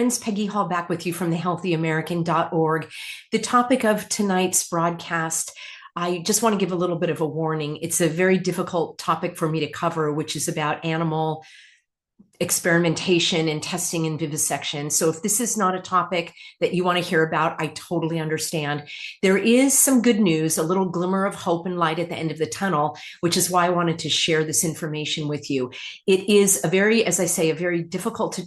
Friends, Peggy Hall back with you from thehealthyamerican.org. The topic of tonight's broadcast, I just want to give a little bit of a warning. It's a very difficult topic for me to cover, which is about animal experimentation and testing and vivisection. So if this is not a topic that you want to hear about, I totally understand. There is some good news, a little glimmer of hope and light at the end of the tunnel, which is why I wanted to share this information with you. It is as I say, a very difficult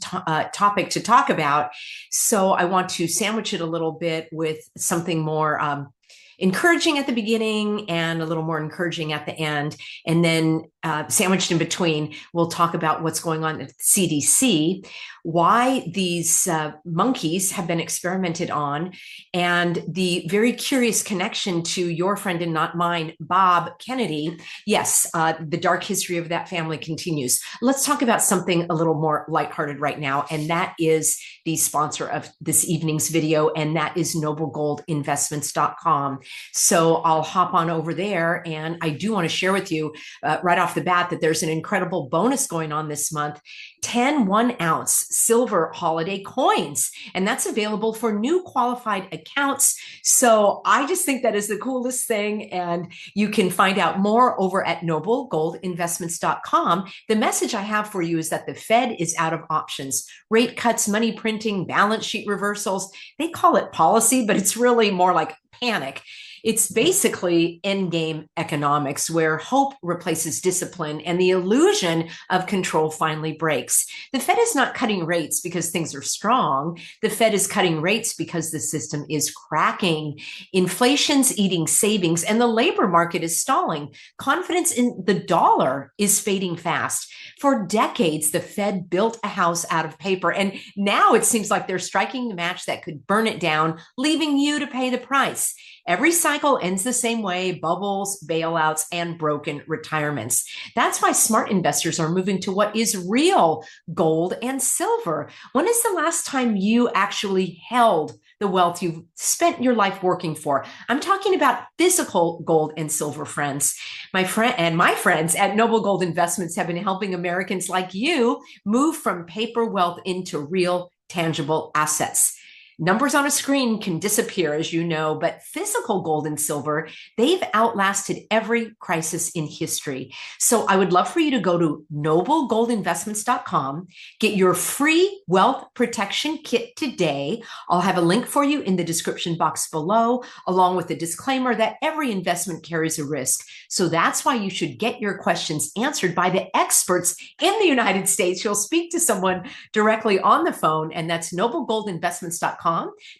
topic to talk about. So I want to sandwich it a little bit with something more encouraging at the beginning and a little more encouraging at the end. And then sandwiched in between, we'll talk about what's going on at the CDC, why these monkeys have been experimented on, and the very curious connection to your friend and not mine, Bob Kennedy. Yes, the dark history of that family continues. Let's talk about something a little more lighthearted right now, and that is the sponsor of this evening's video, and that is noblegoldinvestments.com. So I'll hop on over there, and I do want to share with you right off the bat that there's an incredible bonus going on this month, 10 1-ounce silver holiday coins, and that's available for new qualified accounts. So I just think that is the coolest thing, and you can find out more over at noblegoldinvestments.com. The message I have for you is that the Fed is out of options. Rate cuts, money printing, balance sheet reversals. They call it policy, but it's really more like panic. It's basically endgame economics where hope replaces discipline and the illusion of control finally breaks. The Fed is not cutting rates because things are strong. The Fed is cutting rates because the system is cracking. Inflation's eating savings and the labor market is stalling. Confidence in the dollar is fading fast. For decades, the Fed built a house out of paper, and now it seems like they're striking the match that could burn it down, leaving you to pay the price. Every cycle ends the same way: bubbles, bailouts, and broken retirements. That's why smart investors are moving to what is real gold and silver. When is the last time you actually held the wealth you've spent your life working for? I'm talking about physical gold and silver, friends. My friends at Noble Gold Investments have been helping Americans like you move from paper wealth into real tangible assets. Numbers on a screen can disappear, as you know, but physical gold and silver, they've outlasted every crisis in history. So I would love for you to go to noblegoldinvestments.com, get your free wealth protection kit today. I'll have a link for you in the description box below, along with a disclaimer that every investment carries a risk. So that's why you should get your questions answered by the experts in the United States. You'll speak to someone directly on the phone, and that's noblegoldinvestments.com.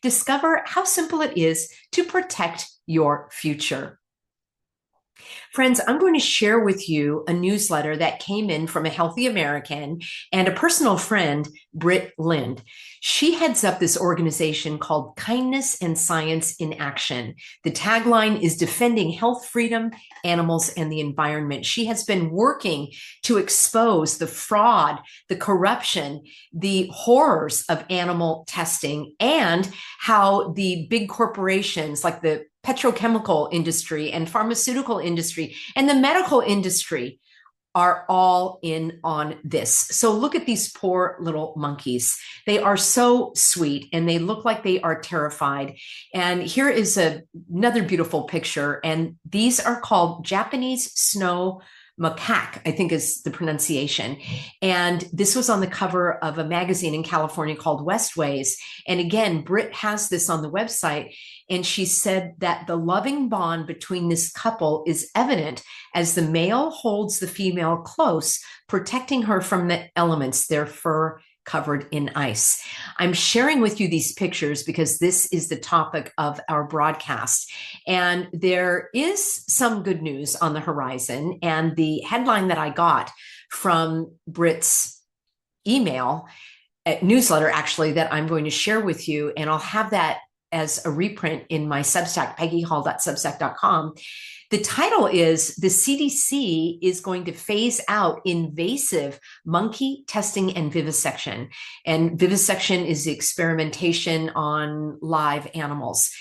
Discover how simple it is to protect your future. Friends, I'm going to share with you a newsletter that came in from a healthy American and a personal friend, Britt Lind. She heads up this organization called Kindness and Science in Action. The tagline is defending health, freedom, animals, and the environment. She has been working to expose the fraud, the corruption, the horrors of animal testing, and how the big corporations like the petrochemical industry and pharmaceutical industry and the medical industry are all in on this. So look at these poor little monkeys. They are so sweet and they look like they are terrified. And here is another beautiful picture. And these are called Japanese snow macaque, I think is the pronunciation. And this was on the cover of a magazine in California called Westways. And again, Britt has this on the website. And she said that the loving bond between this couple is evident as the male holds the female close, protecting her from the elements, their fur covered in ice. I'm sharing with you these pictures because this is the topic of our broadcast. And there is some good news on the horizon. And the headline that I got from Britt's email, newsletter actually, that I'm going to share with you, and I'll have that as a reprint in my Substack, peggyhall.substack.com. The title is "The CDC is going to phase out invasive monkey testing and vivisection." And vivisection is the experimentation on live animals.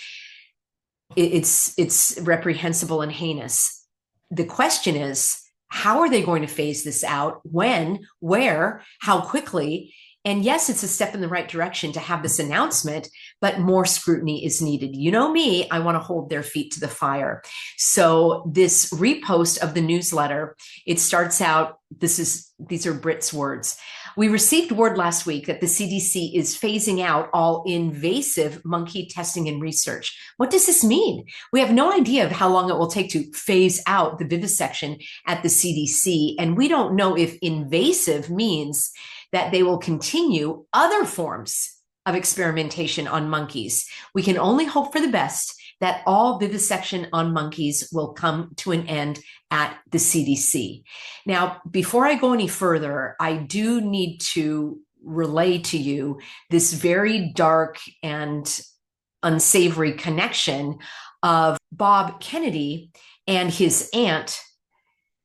It's reprehensible and heinous. The question is, how are they going to phase this out? When, where, how quickly? And yes, it's a step in the right direction to have this announcement, but more scrutiny is needed. You know me, I want to hold their feet to the fire. So this repost of the newsletter, it starts out, these are Britt's words. We received word last week that the CDC is phasing out all invasive monkey testing and research. What does this mean? We have no idea of how long it will take to phase out the vivisection at the CDC. And we don't know if invasive means that they will continue other forms of experimentation on monkeys. We can only hope for the best, that all vivisection on monkeys will come to an end at the CDC. Now, before I go any further, I do need to relay to you this very dark and unsavory connection of Bob Kennedy and his aunt,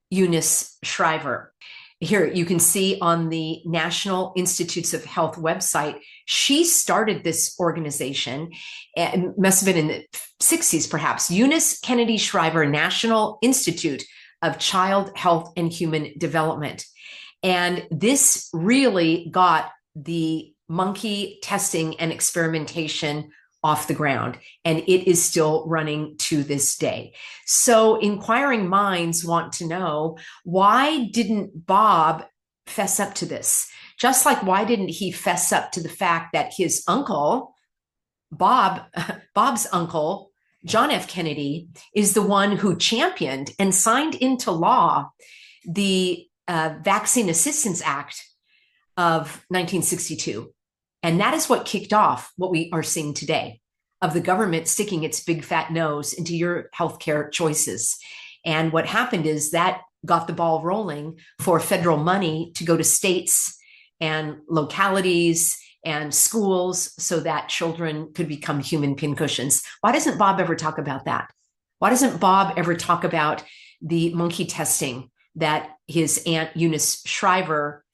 Eunice Shriver. Here, you can see on the National Institutes of Health website, she started this organization. It must have been in the 60s, perhaps. Eunice Kennedy Shriver National Institute of Child Health and Human Development. And this really got the monkey testing and experimentation off the ground, and it is still running to this day. So inquiring minds want to know, why didn't Bob fess up to this? Just like, why didn't he fess up to the fact that his uncle, Bob's uncle, John F. Kennedy, is the one who championed and signed into law the Vaccine Assistance Act of 1962. And that is what kicked off what we are seeing today, of the government sticking its big fat nose into your healthcare choices. And what happened is that got the ball rolling for federal money to go to states and localities and schools so that children could become human pincushions. Why doesn't Bob ever talk about that? Why doesn't Bob ever talk about the monkey testing that his aunt Eunice Shriver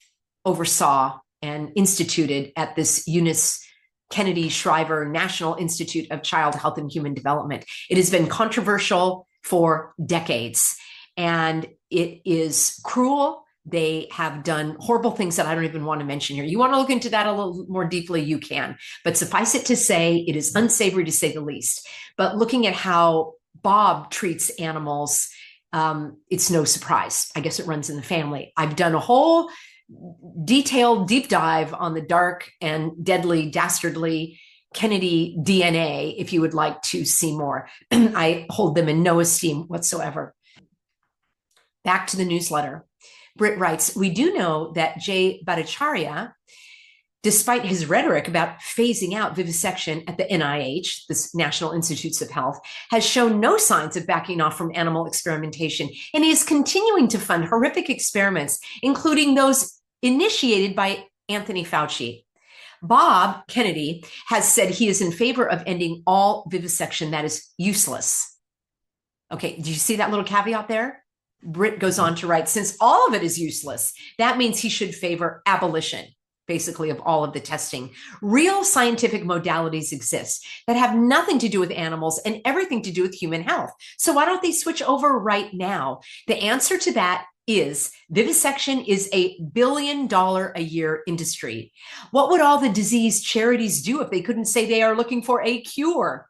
oversaw and instituted at this Eunice Kennedy Shriver National Institute of Child Health and Human Development? It has been controversial for decades, and it is cruel. They have done horrible things that I don't even want to mention here. You want to look into that a little more deeply, you can. But suffice it to say, it is unsavory to say the least. But looking at how Bob treats animals, it's no surprise. I guess it runs in the family. I've done a whole detailed deep dive on the dark and deadly, dastardly Kennedy DNA, if you would like to see more. I hold them in no esteem whatsoever. Back to the newsletter. Britt writes, we do know that Jay Bhattacharya, despite his rhetoric about phasing out vivisection at the NIH, this National Institutes of Health, has shown no signs of backing off from animal experimentation, and he is continuing to fund horrific experiments, including those initiated by Anthony Fauci. Bob Kennedy has said he is in favor of ending all vivisection that is useless. Okay, do you see that little caveat there? Britt goes on to write, since all of it is useless, that means he should favor abolition, basically, of all of the testing. Real scientific modalities exist that have nothing to do with animals and everything to do with human health. So why don't they switch over right now? The answer to that is vivisection is a $1 billion a year industry. What would all the disease charities do if they couldn't say they are looking for a cure?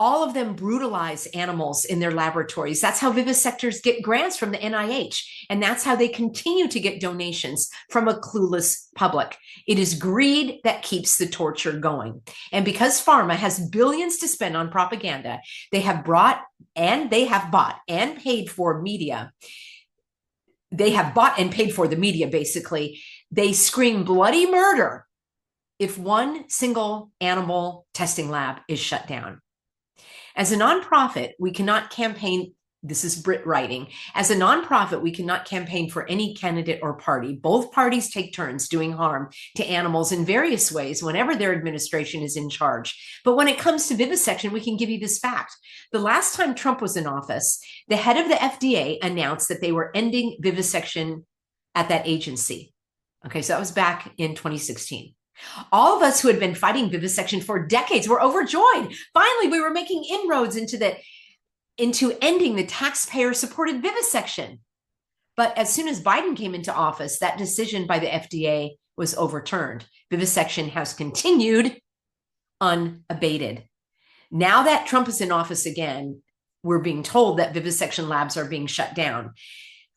All of them brutalize animals in their laboratories. That's how vivisectors get grants from the NIH. And that's how they continue to get donations from a clueless public. It is greed that keeps the torture going. And because pharma has billions to spend on propaganda, they have bought and paid for media. They have bought and paid for the media, basically. They scream bloody murder if one single animal testing lab is shut down. As a nonprofit, we cannot campaign. This is Britt writing. As a nonprofit, we cannot campaign for any candidate or party. Both parties take turns doing harm to animals in various ways whenever their administration is in charge. But when it comes to vivisection, we can give you this fact. The last time Trump was in office, the head of the FDA announced that they were ending vivisection at that agency. Okay, so that was back in 2016. All of us who had been fighting vivisection for decades were overjoyed. Finally, we were making inroads into ending the taxpayer-supported vivisection. But as soon as Biden came into office, that decision by the FDA was overturned. Vivisection has continued unabated. Now that Trump is in office again, we're being told that vivisection labs are being shut down.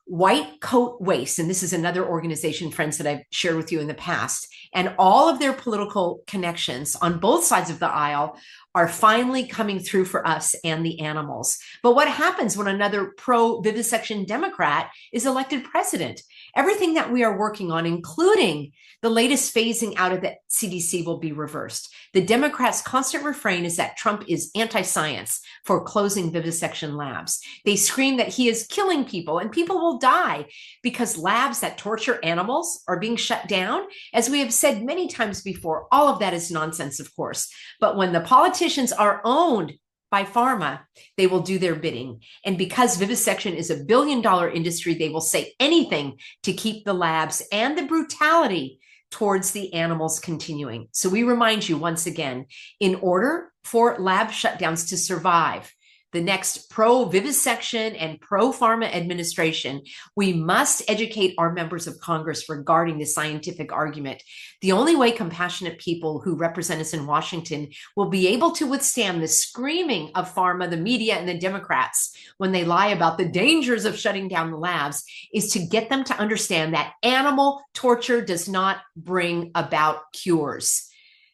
White Coat Waste, and this is another organization, friends, that I've shared with you in the past, and all of their political connections on both sides of the aisle are finally coming through for us and the animals. But what happens when another pro-vivisection Democrat is elected president? Everything that we are working on, including the latest phasing out of the CDC, will be reversed. The Democrats' constant refrain is that Trump is anti-science for closing vivisection labs. They scream that he is killing people and people will die because labs that torture animals are being shut down. As we have said many times before, all of that is nonsense, of course. But when the politicians are owned by pharma, they will do their bidding. And because vivisection is a billion-dollar industry, they will say anything to keep the labs and the brutality towards the animals continuing. So we remind you once again, in order for lab shutdowns to survive the next pro-vivisection and pro-pharma administration, we must educate our members of Congress regarding the scientific argument. The only way compassionate people who represent us in Washington will be able to withstand the screaming of pharma, the media, and the Democrats when they lie about the dangers of shutting down the labs is to get them to understand that animal torture does not bring about cures.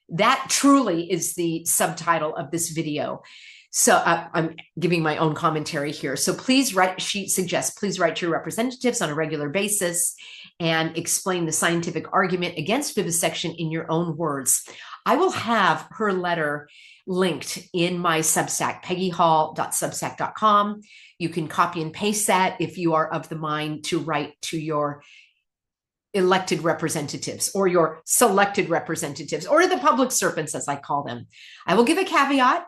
That truly is the subtitle of this video. So I'm giving my own commentary here. So please write, she suggests, please write to your representatives on a regular basis and explain the scientific argument against vivisection in your own words. I will have her letter linked in my Substack, peggyhall.substack.com. You can copy and paste that if you are of the mind to write to your elected representatives or your selected representatives or the public servants, as I call them. I will give a caveat.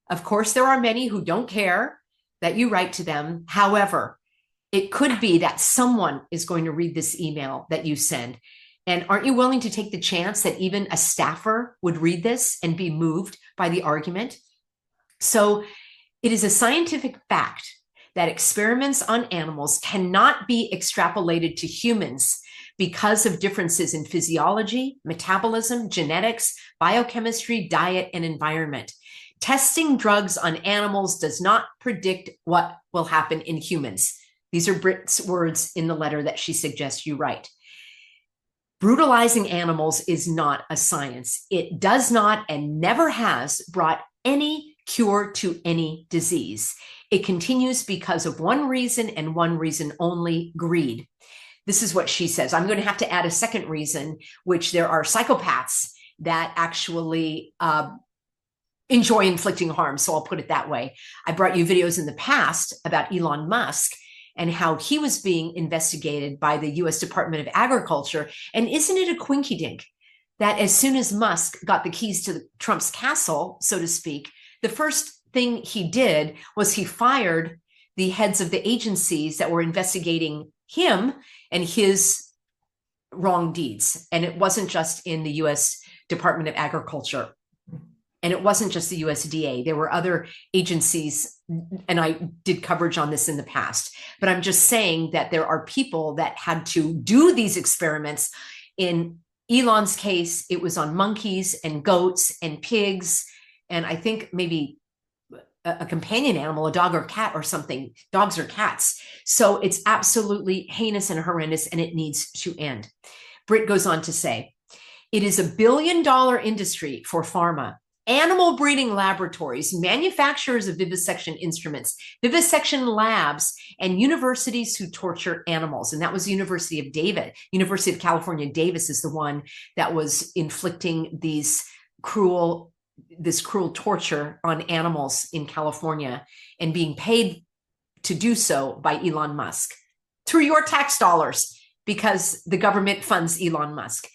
Of course, there are many who don't care that you write to them. However, it could be that someone is going to read this email that you send. And aren't you willing to take the chance that even a staffer would read this and be moved by the argument? So it is a scientific fact that experiments on animals cannot be extrapolated to humans because of differences in physiology, metabolism, genetics, biochemistry, diet, and environment. Testing drugs on animals does not predict what will happen in humans. These are Britt's words in the letter that she suggests you write. Brutalizing animals is not a science. It does not and never has brought any cure to any disease. It continues because of one reason and one reason only: greed. This is what she says. I'm going to have to add a second reason, which there are psychopaths that actually enjoy inflicting harm. So I'll put it that way. I brought you videos in the past about Elon Musk and how he was being investigated by the US Department of Agriculture. And isn't it a quinky-dink that as soon as Musk got the keys to Trump's castle, so to speak, the first thing he did was he fired the heads of the agencies that were investigating him and his wrong deeds. And it wasn't just in the US Department of Agriculture. And it wasn't just the USDA. There were other agencies, and I did coverage on this in the past. But I'm just saying that there are people that had to do these experiments. In Elon's case, it was on monkeys and goats and pigs, and I think maybe a companion animal, a dog or cat or something, dogs or cats. So it's absolutely heinous and horrendous, and it needs to end. Britt goes on to say, it is $1 billion industry for pharma, animal breeding laboratories, manufacturers of vivisection instruments, vivisection labs, and universities who torture animals. And that was the University of California, Davis is the one that was inflicting this cruel torture on animals in California and being paid to do so by Elon Musk through your tax dollars because the government funds Elon Musk.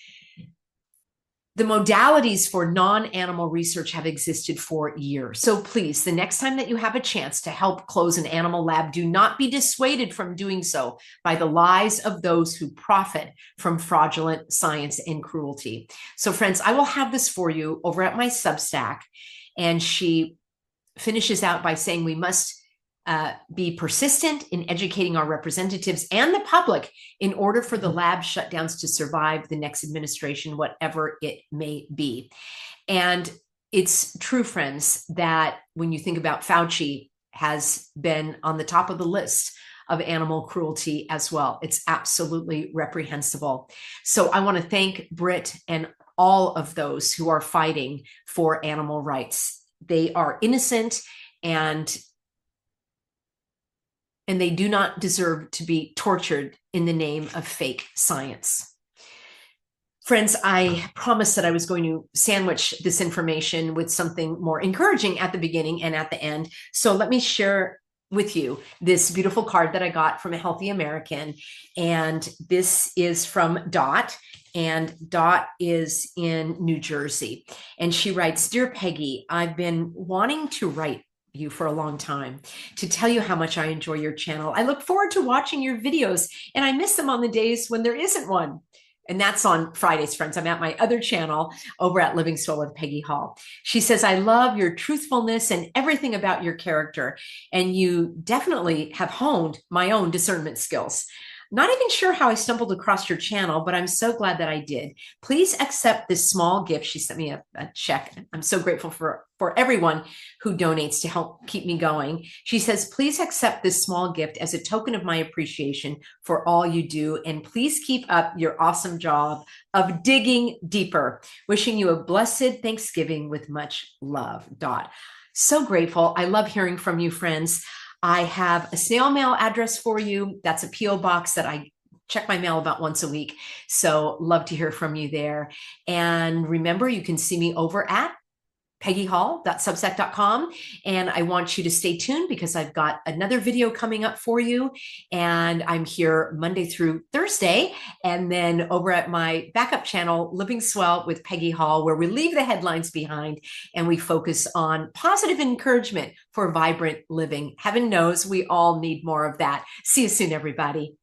The modalities for non-animal research have existed for years. So please, the next time that you have a chance to help close an animal lab, do not be dissuaded from doing so by the lies of those who profit from fraudulent science and cruelty. So friends, I will have this for you over at my Substack. And she finishes out by saying we must be persistent in educating our representatives and the public in order for the lab shutdowns to survive the next administration, whatever it may be. And it's true, friends, that when you think about Fauci has been on the top of the list of animal cruelty as well. It's absolutely reprehensible. So I want to thank Britt and all of those who are fighting for animal rights. They are innocent and they do not deserve to be tortured in the name of fake science. Friends, I promised that I was going to sandwich this information with something more encouraging at the beginning and at the end. So let me share with you this beautiful card that I got from a Healthy American. And this is from Dot. And Dot is in New Jersey. And she writes, "Dear Peggy, I've been wanting to write you for a long time to tell you how much I enjoy your channel. I look forward to watching your videos, and I miss them on the days when there isn't one." And that's on Fridays, friends. I'm at my other channel over at Living Soul with Peggy Hall. She says, "I love your truthfulness and everything about your character. And you definitely have honed my own discernment skills. Not even sure how I stumbled across your channel, but I'm so glad that I did. Please accept this small gift." She sent me a check. I'm so grateful for everyone who donates to help keep me going. She says, "Please accept this small gift as a token of my appreciation for all you do. And please keep up your awesome job of digging deeper. Wishing you a blessed Thanksgiving with much love." Dot. So grateful. I love hearing from you, friends. I have a snail mail address for you. That's a P.O. box that I check my mail about once a week. So love to hear from you there. And remember, you can see me over at peggyhall.substack.com. And I want you to stay tuned because I've got another video coming up for you. And I'm here Monday through Thursday. And then over at my backup channel, Living Swell with Peggy Hall, where we leave the headlines behind and we focus on positive encouragement for vibrant living. Heaven knows we all need more of that. See you soon, everybody.